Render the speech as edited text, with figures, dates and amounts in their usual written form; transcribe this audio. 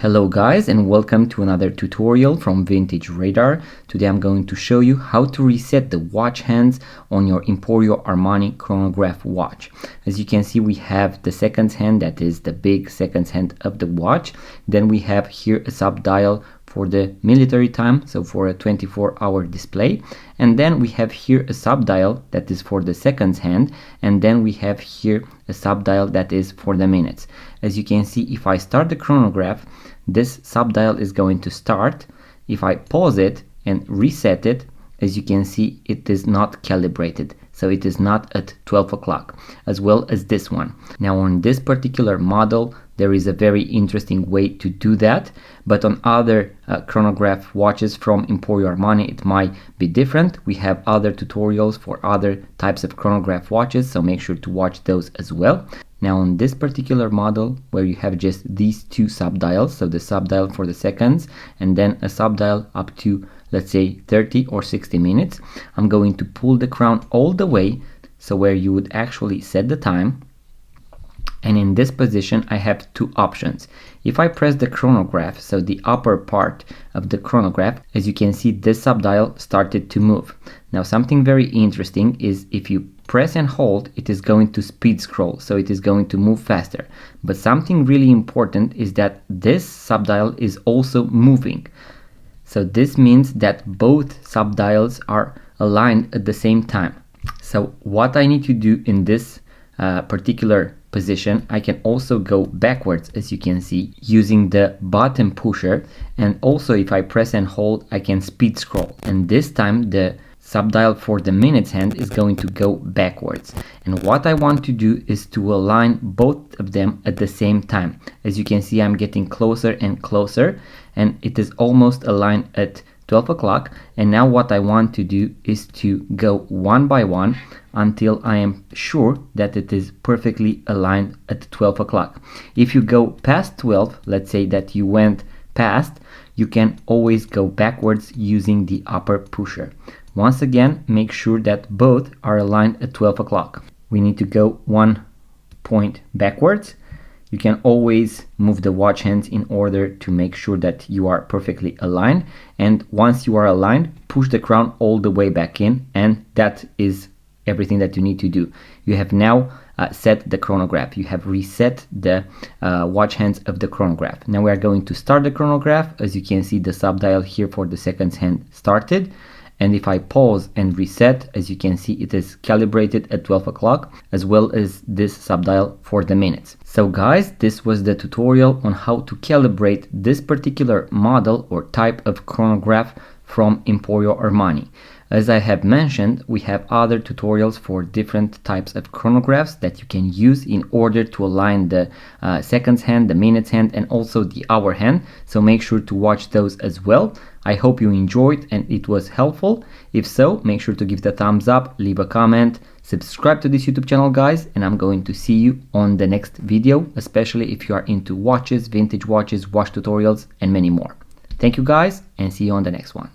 Hello guys, and welcome to another tutorial from Vintage Radar. Today I'm going to show you how to reset the watch hands on your Emporio Armani Chronograph watch. As you can see, we have the seconds hand, that is the big seconds hand of the watch. Then we have here a sub dial for the military time, so for a 24-hour display. And then we have here a sub dial that is for the seconds hand, and then we have here a sub dial that is for the minutes. As you can see, if I start the chronograph, this sub dial is going to start. If I pause it and reset it, as you can see, it is not calibrated, so it is not at 12 o'clock, as well as this one. Now on this particular model, there is a very interesting way to do that, but on other chronograph watches from Emporio Armani, it might be different. We have other tutorials for other types of chronograph watches, so make sure to watch those as well. Now on this particular model, where you have just these two sub dials, so the sub dial for the seconds and then a sub dial up to, let's say, 30 or 60 minutes, I'm going to pull the crown all the way, so where you would actually set the time. And in this position, I have two options. If I press the chronograph, so the upper part of the chronograph, as you can see, this sub dial started to move. Now something very interesting is if you press and hold, it is going to speed scroll, so it is going to move faster. But something really important is that this sub dial is also moving. So this means that both sub dials are aligned at the same time. So what I need to do in this particular position, I can also go backwards, as you can see, using the button pusher, and also if I press and hold, I can speed scroll, and this time the sub dial for the minutes hand is going to go backwards. And what I want to do is to align both of them at the same time. As you can see, I'm getting closer and closer, and it is almost aligned at 12 o'clock. And now what I want to do is to go one by one until I am sure that it is perfectly aligned at 12 o'clock. If you go past 12, let's say that you went past, you can always go backwards using the upper pusher. Once again, make sure that both are aligned at 12 o'clock. We need to go 1 point backwards. You can always move the watch hands in order to make sure that you are perfectly aligned. And once you are aligned, push the crown all the way back in, and that is everything that you need to do. You have now set the chronograph. You have reset the watch hands of the chronograph. Now we are going to start the chronograph. As you can see, the sub dial here for the seconds hand started. And if I pause and reset, as you can see, it is calibrated at 12 o'clock, as well as this sub dial for the minutes. So guys, this was the tutorial on how to calibrate this particular model or type of chronograph from Emporio Armani. As I have mentioned, we have other tutorials for different types of chronographs that you can use in order to align the seconds hand, the minutes hand, and also the hour hand. So make sure to watch those as well. I hope you enjoyed and it was helpful. If so, make sure to give the thumbs up, leave a comment, subscribe to this YouTube channel, guys, and I'm going to see you on the next video, especially if you are into watches, vintage watches, watch tutorials, and many more. Thank you guys, and see you on the next one.